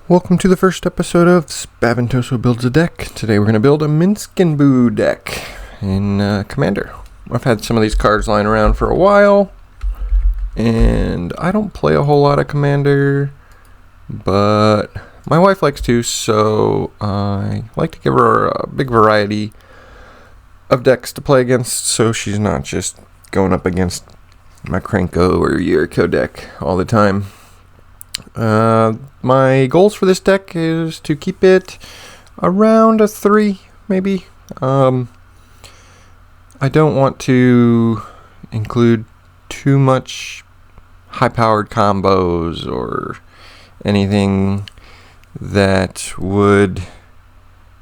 Welcome to the first episode of Spaventoso Builds a Deck. Today we're going to build a Minsc deck in Commander. I've had some of these cards lying around for a while, and I don't play a whole lot of Commander, but my wife likes to, so I like to give her a big variety of decks to play against, so she's not just going up against my Krenko or Yuriko deck all the time. My goals for this deck is to keep it around a 3, maybe. I don't want to include too much high-powered combos or anything that would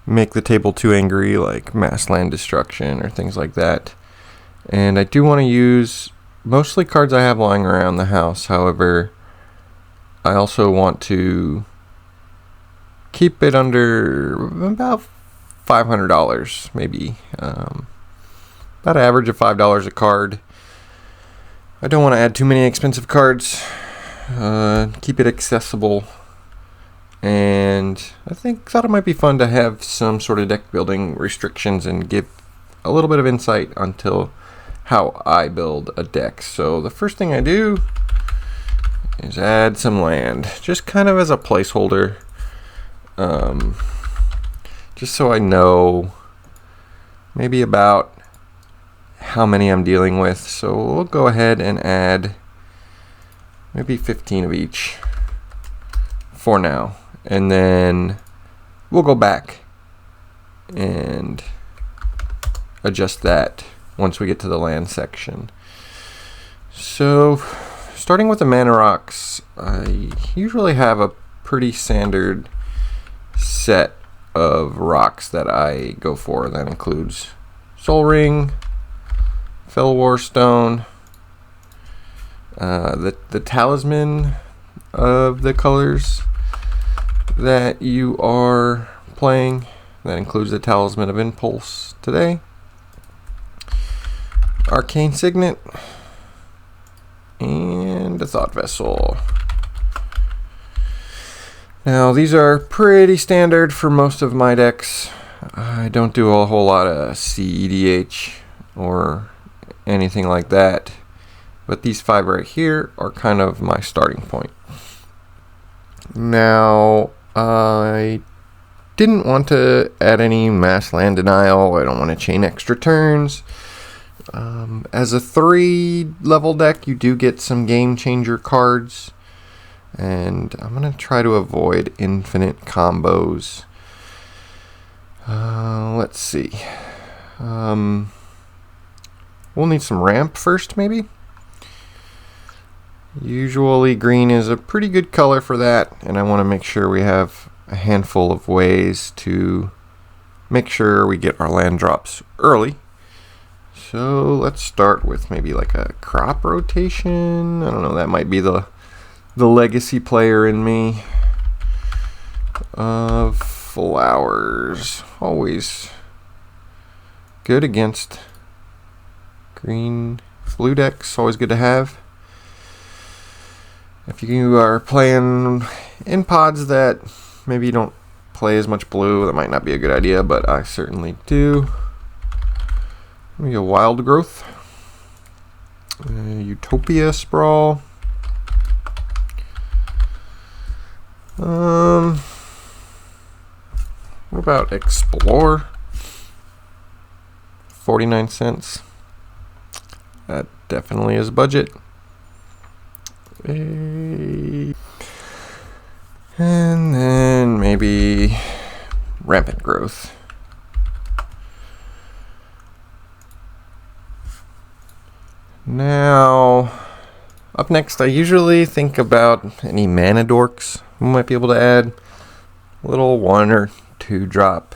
make the table too angry, like mass land destruction or things like that. And I do want to use mostly cards I have lying around the house. However, I also want to keep it under about $500, maybe. About an average of $5 a card. I don't want to add too many expensive cards. Keep it accessible. And I thought it might be fun to have some sort of deck building restrictions and give a little bit of insight onto how I build a deck. So the first thing I do is add some land, just kind of as a placeholder, just so I know maybe about how many I'm dealing with. So we'll go ahead and add maybe 15 of each for now, and then we'll go back and adjust that once we get to the land section. So starting with the mana rocks, I usually have a pretty standard set of rocks that I go for. That includes Soul Ring, Fellwar Stone, the talisman of the colors that you are playing. That includes the Talisman of Impulse today, Arcane Signet, and a Thought Vessel. Now these are pretty standard for most of my decks. I don't do a whole lot of CEDH or anything like that, but these 5 right here are kind of my starting point. Now I didn't want to add any mass land denial. I don't want to chain extra turns. As a 3 level deck, you do get some game changer cards, and I'm going to try to avoid infinite combos. Let's see. We'll need some ramp first, maybe. Usually green is a pretty good color for that, and I want to make sure we have a handful of ways to make sure we get our land drops early. So let's start with maybe like a crop rotation. I don't know, that might be the legacy player in me. Flowers, always good against blue decks, always good to have. If you are playing in pods that maybe you don't play as much blue, that might not be a good idea, but I certainly do. Maybe a Wild Growth, Utopia Sprawl. What about Explore? 49 cents. That definitely is budget. And then maybe Rampant Growth. Now, up next, I usually think about any mana dorks we might be able to add. Little 1 or 2 drop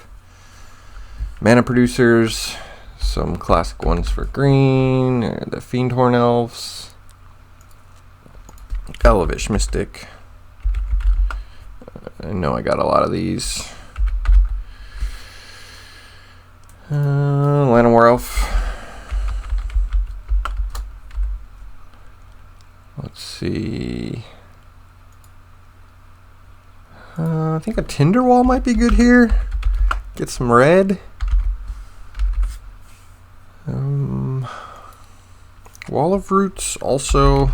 mana producers. Some classic ones for green, the Fiendhorn Elves, Elvish Mystic. I know I got a lot of these. Llanowar Elf. Let's see. I think a Tinderwall might be good here. Get some red. Wall of Roots also.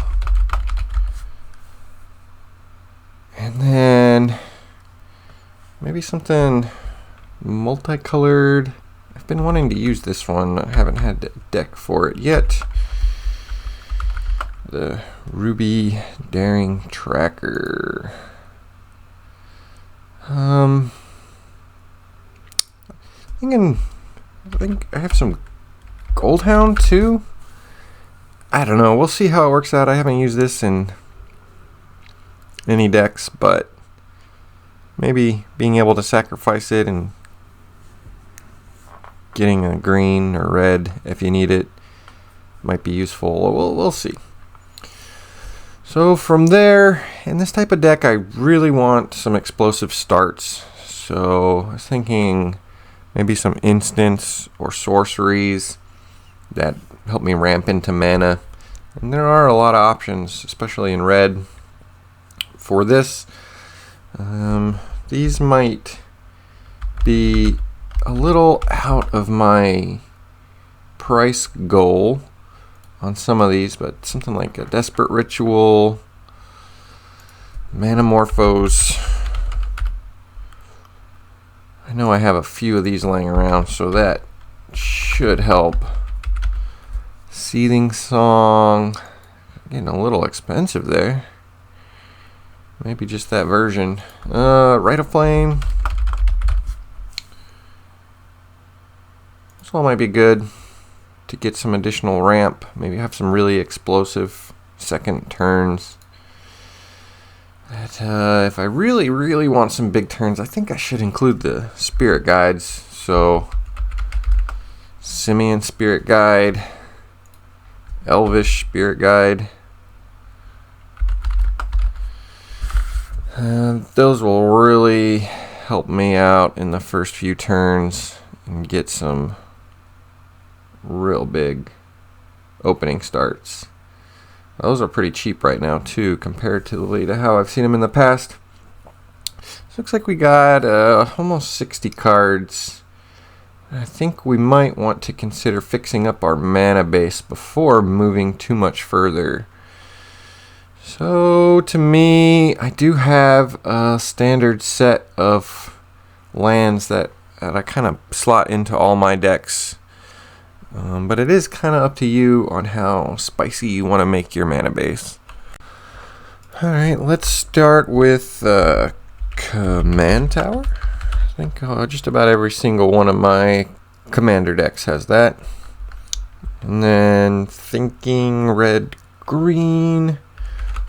And then maybe something multicolored. I've been wanting to use this one. I haven't had a deck for it yet. The Ruby Daring Tracker. I think I have some Goldhound too. I don't know. We'll see how it works out. I haven't used this in any decks, but maybe being able to sacrifice it and getting a green or red if you need it might be useful. We'll see. So from there, in this type of deck, I really want some explosive starts. So I was thinking maybe some instants or sorceries that help me ramp into mana. And there are a lot of options, especially in red, for this. These might be a little out of my price goal on some of these, but something like a Desperate Ritual, Manamorphose. I know I have a few of these laying around, so that should help. Seething Song, getting a little expensive there. Maybe just that version. Rite of Flame. This one might be good to get some additional ramp. Maybe have some really explosive second turns. But, if I really want some big turns, I think I should include the Spirit Guides. So, Simian Spirit Guide, Elvish Spirit Guide. Those will really help me out in the first few turns and get some real big opening starts. Those are pretty cheap right now too, comparatively to how I've seen them in the past. So looks like we got almost 60 cards. I think we might want to consider fixing up our mana base before moving too much further. So to me, I do have a standard set of lands that I kind of slot into all my decks. But it is kind of up to you on how spicy you want to make your mana base. Alright, let's start with Command Tower. I think just about every single one of my commander decks has that. And then Thinking Red Green,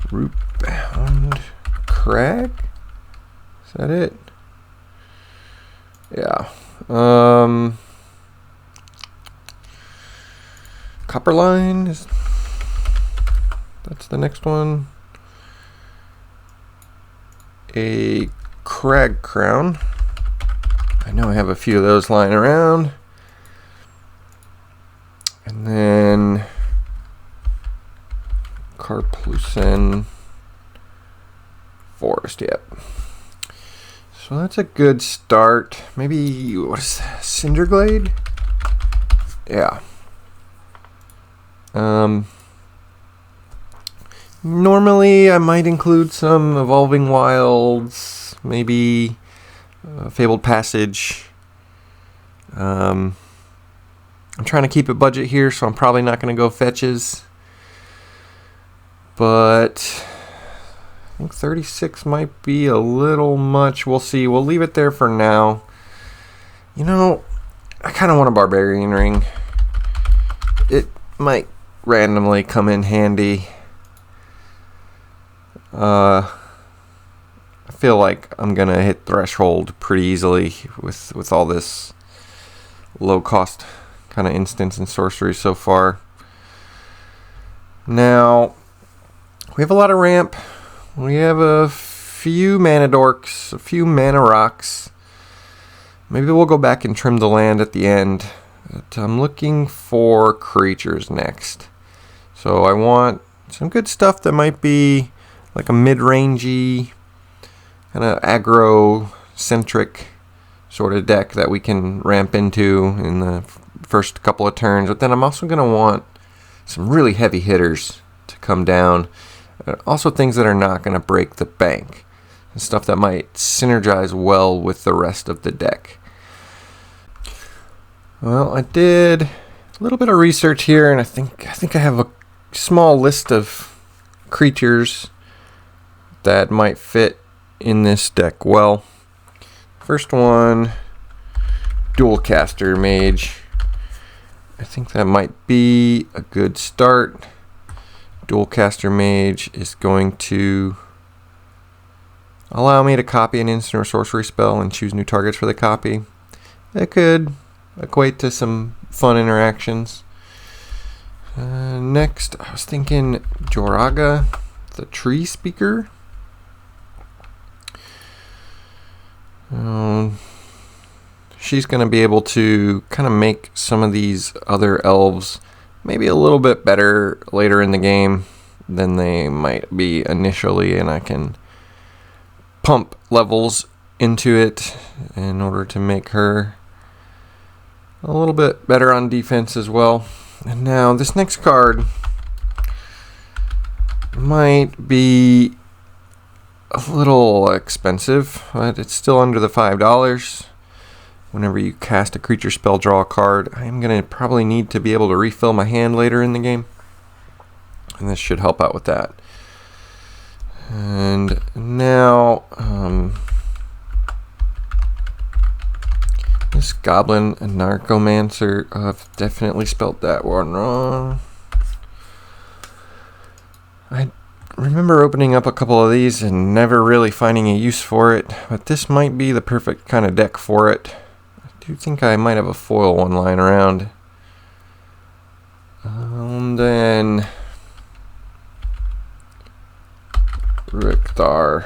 Rootbound Crag. Is that it? Yeah. Copperline is, that's the next one. A Crag Crown. I know I have a few of those lying around. And then Karplusen Forest, yep. So that's a good start. Maybe, what is that, Cinderglade? Yeah. Normally I might include some Evolving Wilds, maybe Fabled Passage. I'm trying to keep a budget here, so I'm probably not going to go fetches. But I think 36 might be a little much. We'll see. We'll leave it there for now. You know, I kind of want a Barbarian Ring. It might randomly come in handy. I feel like I'm gonna hit threshold pretty easily with all this low cost kind of instants and sorcery so far. Now we have a lot of ramp. We have a few mana dorks, a few mana rocks. Maybe we'll go back and trim the land at the end. But I'm looking for creatures next. So I want some good stuff that might be like a mid-rangey kind of aggro-centric sort of deck that we can ramp into in the first couple of turns. But then I'm also going to want some really heavy hitters to come down. Also things that are not going to break the bank. And stuff that might synergize well with the rest of the deck. Well, I did a little bit of research here, and I think I have a small list of creatures that might fit in this deck well. First one, Dual Caster Mage. I think that might be a good start. Dual Caster Mage is going to allow me to copy an instant or sorcery spell and choose new targets for the copy. It could equate to some fun interactions. Next, I was thinking Joraga, the Tree Speaker. She's going to be able to kind of make some of these other elves maybe a little bit better later in the game than they might be initially, and I can pump levels into it in order to make her a little bit better on defense as well. And now this next card might be a little expensive, but it's still under the $5. Whenever you cast a creature spell, draw a card. I'm going to probably need to be able to refill my hand later in the game, and this should help out with that. And now this Goblin Narcomancer, I've definitely spelled that one wrong. I remember opening up a couple of these and never really finding a use for it, but this might be the perfect kind of deck for it. I do think I might have a foil one lying around. Then Rikthar.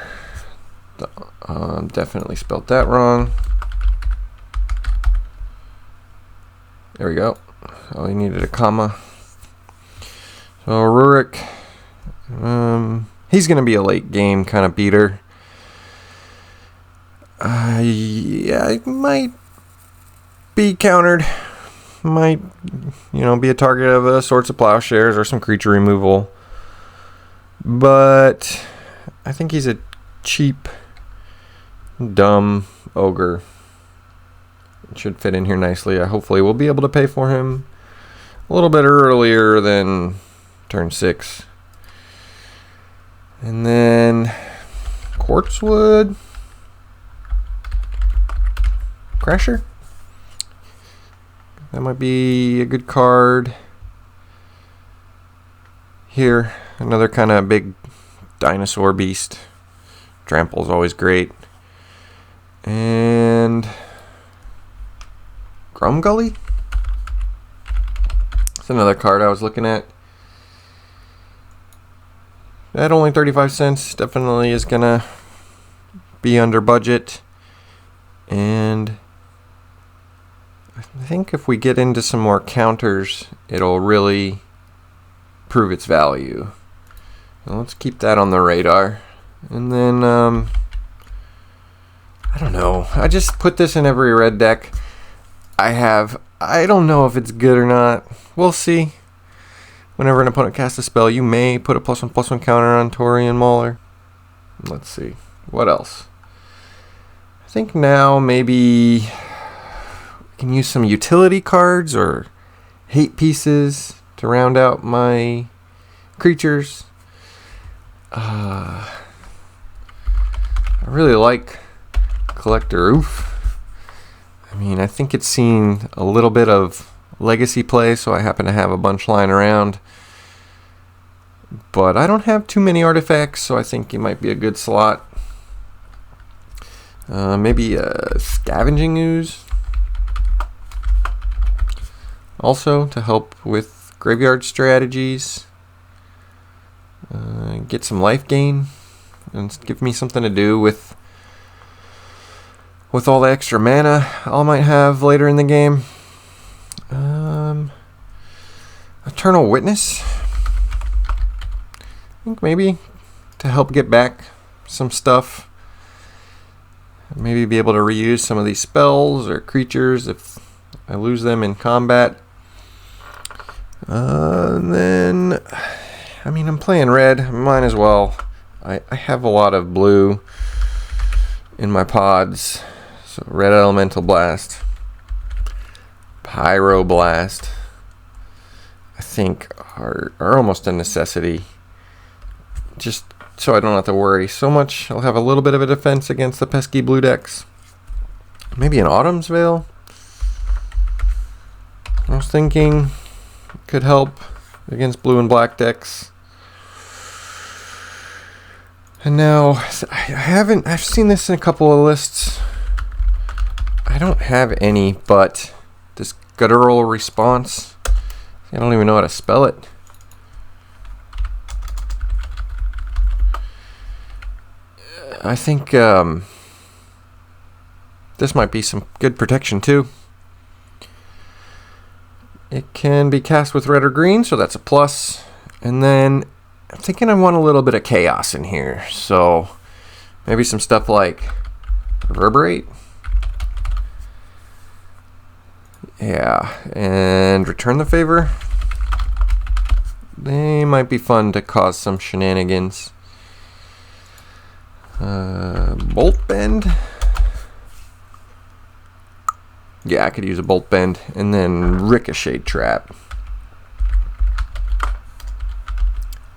Definitely spelled that wrong. There we go. Oh, you needed a comma. So Rurik, he's going to be a late game kind of beater. Yeah, it might be countered. Might, be a target of Swords of Plowshares or some creature removal. But I think he's a cheap, dumb ogre. It should fit in here nicely. Hopefully we'll be able to pay for him a little bit earlier than turn 6. And then Quartzwood. Crasher. That might be a good card. Here, another kind of big dinosaur beast. Trample's always great. And Grumgully? That's another card I was looking at. At only 35 cents, definitely is gonna be under budget. And I think if we get into some more counters, it'll really prove its value. Now let's keep that on the radar. And then, I don't know. I just put this in every red deck I don't know if it's good or not. We'll see. Whenever an opponent casts a spell, you may put a +1/+1 counter on Taurian Mauler. Let's see. What else? I think now maybe I can use some utility cards or hate pieces to round out my creatures. I really like Collector Oof. I mean, I think it's seen a little bit of legacy play, so I happen to have a bunch lying around. But I don't have too many artifacts, so I think it might be a good slot. Maybe a Scavenging Ooze. Also, to help with graveyard strategies. Get some life gain. And give me something to do with all the extra mana I might have later in the game. Eternal Witness. I think maybe to help get back some stuff. Maybe be able to reuse some of these spells or creatures if I lose them in combat. Then, I mean, I'm playing red. Might as well. I have a lot of blue in my pods. So red elemental blast, pyro blast, I think are almost a necessity. Just so I don't have to worry so much. I'll have a little bit of a defense against the pesky blue decks. Maybe an Autumn's Veil. I was thinking could help against blue and black decks. And now I've seen this in a couple of lists. I don't have any, but this guttural response, I don't even know how to spell it. I think this might be some good protection too. It can be cast with red or green, so that's a plus. And then I'm thinking I want a little bit of chaos in here, so maybe some stuff like Reverberate. Yeah, and Return the Favor. They might be fun to cause some shenanigans. Bolt Bend. Yeah, I could use a Bolt Bend. And then Ricochet Trap.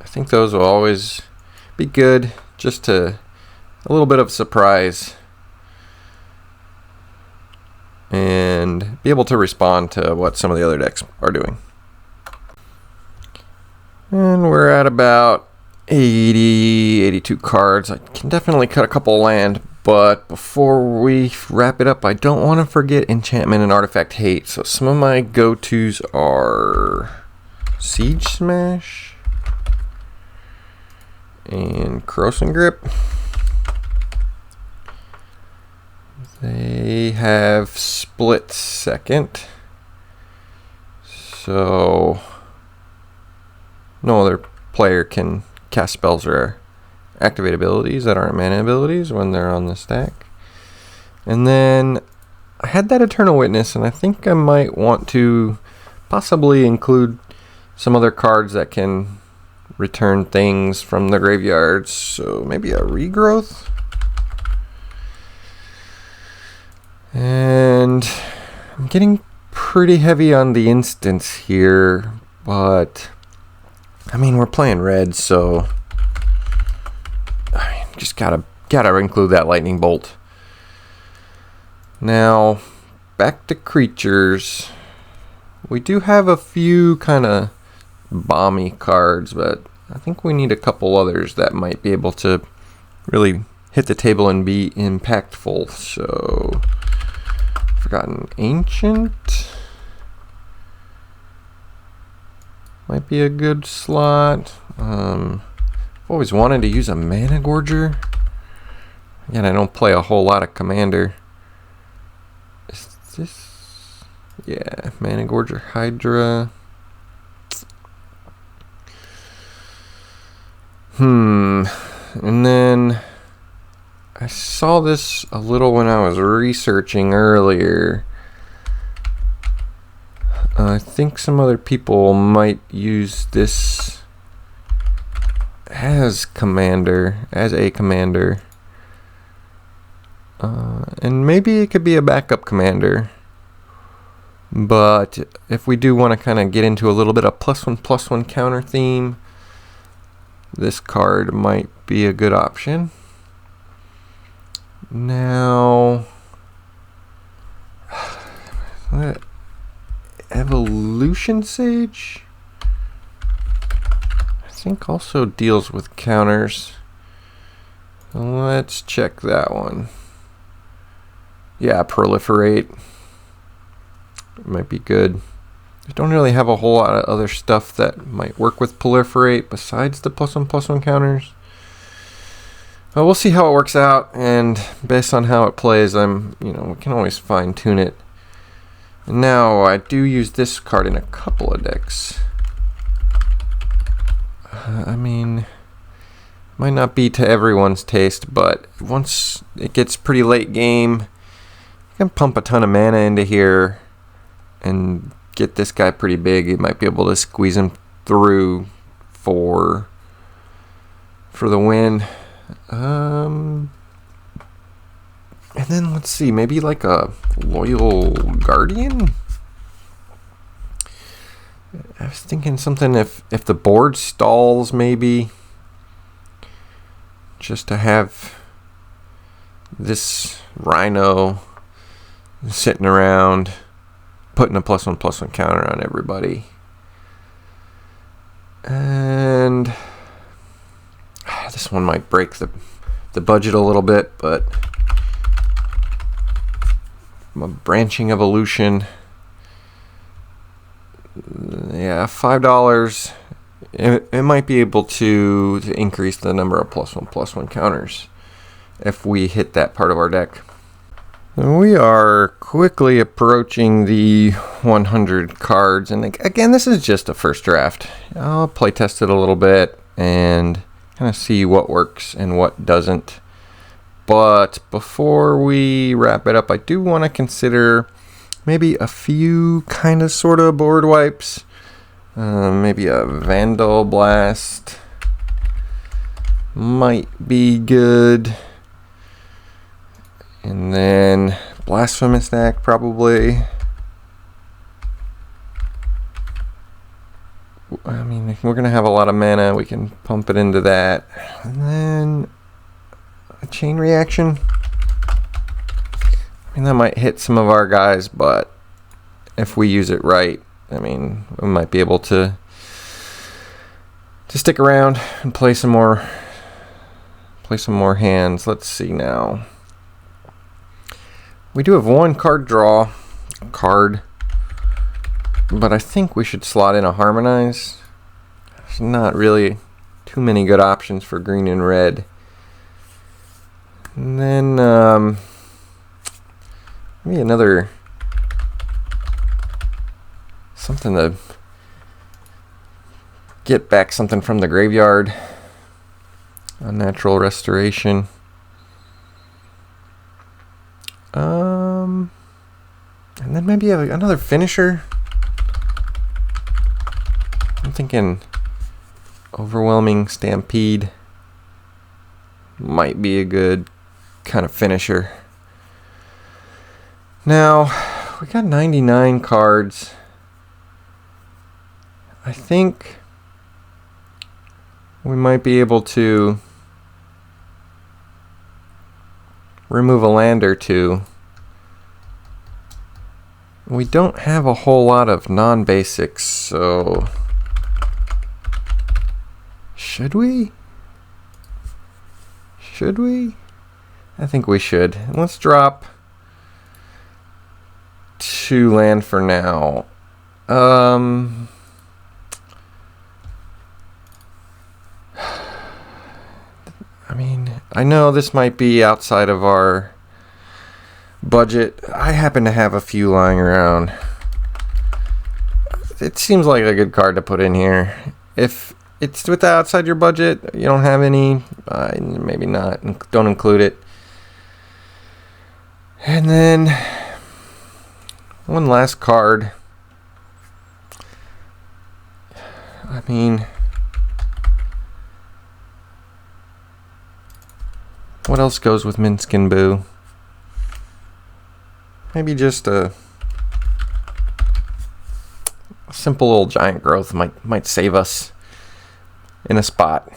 I think those will always be good, just to a little bit of surprise and be able to respond to what some of the other decks are doing. And we're at about 82 cards. I can definitely cut a couple land, but before we wrap it up, I don't want to forget Enchantment and Artifact Hate. So some of my go-tos are Siege Smash and Corrosion Grip. They have split second, so no other player can cast spells or activate abilities that aren't mana abilities when they're on the stack. And then I had that Eternal Witness, and I think I might want to possibly include some other cards that can return things from the graveyard. So maybe a Regrowth. And I'm getting pretty heavy on the instants here, but I mean, we're playing red, so I mean, just gotta include that Lightning Bolt. Now, back to creatures. We do have a few kind of bomby cards, but I think we need a couple others that might be able to really hit the table and be impactful. So, Forgotten Ancient might be a good slot. I've always wanted to use a Mana Gorger. Again, I don't play a whole lot of Commander. Is this? Yeah, Mana Gorger, Hydra. And then I saw this a little when I was researching earlier. I think some other people might use this as a commander. And maybe it could be a backup commander. But if we do want to kind of get into a little bit of +1/+1 counter theme, this card might be a good option. Now, Evolution Sage, I think also deals with counters. Let's check that one. Yeah, Proliferate might be good. I don't really have a whole lot of other stuff that might work with Proliferate besides the +1/+1 counters. We'll see how it works out, and based on how it plays, we can always fine tune it. And now I do use this card in a couple of decks. Might not be to everyone's taste, but once it gets pretty late game, you can pump a ton of mana into here and get this guy pretty big. You might be able to squeeze him through for the win. And then let's see, maybe like a Loyal Guardian? I was thinking something if the board stalls, maybe just to have this Rhino sitting around putting a +1/+1 counter on everybody. And this one might break the budget a little bit, but a branching evolution. Yeah, $5. It might be able to increase the number of +1/+1 counters if we hit that part of our deck. We are quickly approaching the 100 cards, and again, this is just a first draft. I'll play test it a little bit and kind of see what works and what doesn't. But before we wrap it up, I do want to consider maybe a few kind of sort of board wipes. Maybe a Vandal Blast might be good. And then Blasphemous Act probably. I mean, we're going to have a lot of mana. We can pump it into that. And then a Chain Reaction. I mean, that might hit some of our guys, but if we use it right, I mean, we might be able to stick around and play some more hands. Let's see now. We do have one card draw card, but I think we should slot in a Harmonize. There's not really too many good options for green and red. And then maybe another something to get back something from the graveyard. Unnatural Restoration. And then maybe another finisher. I'm thinking Overwhelming Stampede might be a good kind of finisher. Now, we got 99 cards. I think we might be able to remove a land or two. We don't have a whole lot of non-basics, so should we? Should we? I think we should. Let's drop 2 land for now. I mean, I know this might be outside of our budget. I happen to have a few lying around. It seems like a good card to put in here. If it's outside your budget, you don't have any, maybe not. Don't include it. And then one last card. I mean, what else goes with Minsc and Boo? Maybe just a simple old Giant Growth might save us in a spot.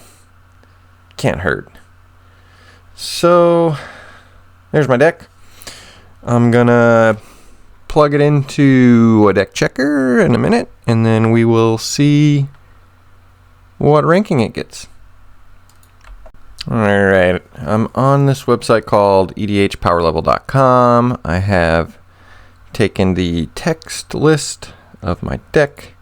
Can't hurt. So there's my deck. I'm gonna plug it into a deck checker in a minute, and then we will see what ranking it gets. Alright, I'm on this website called edhpowerlevel.com. I have taken the text list of my deck.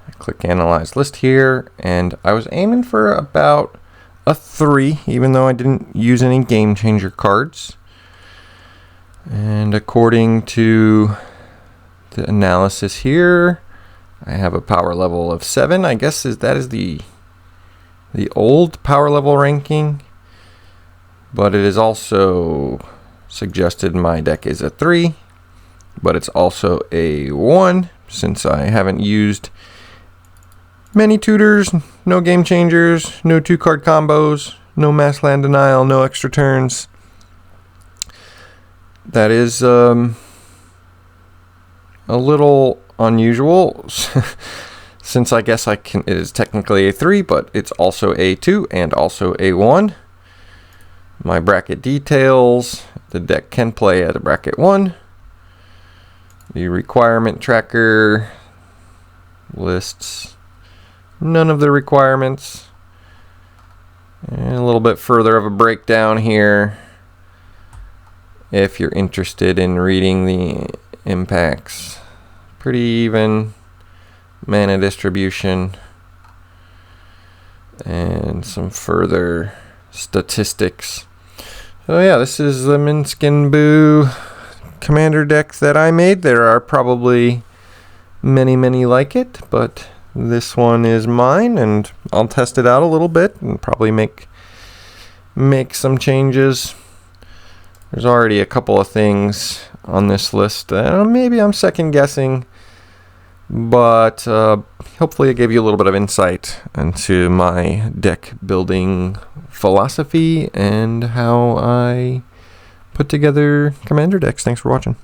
I click Analyze List here, and I was aiming for about a 3, even though I didn't use any Game Changer cards. And according to the analysis here, I have a power level of 7. I guess that is the the old power level ranking, but it is also suggested my deck is a 3, but it's also a 1 since I haven't used many tutors, no game changers, no 2-card combos, no mass land denial, no extra turns. That is a little unusual since I guess it is technically a 3, but it's also a 2 and also a 1. My bracket details, the deck can play at a bracket 1. The requirement tracker lists none of the requirements. And a little bit further of a breakdown here if you're interested in reading the impacts. Pretty even mana distribution and some further statistics. So yeah, this is the Minsc and Boo commander deck that I made. There are probably many like it, but this one is mine, and I'll test it out a little bit and probably make some changes. There's already a couple of things on this list. Maybe I'm second guessing, but hopefully I gave you a little bit of insight into my deck building philosophy and how I put together commander decks. Thanks for watching.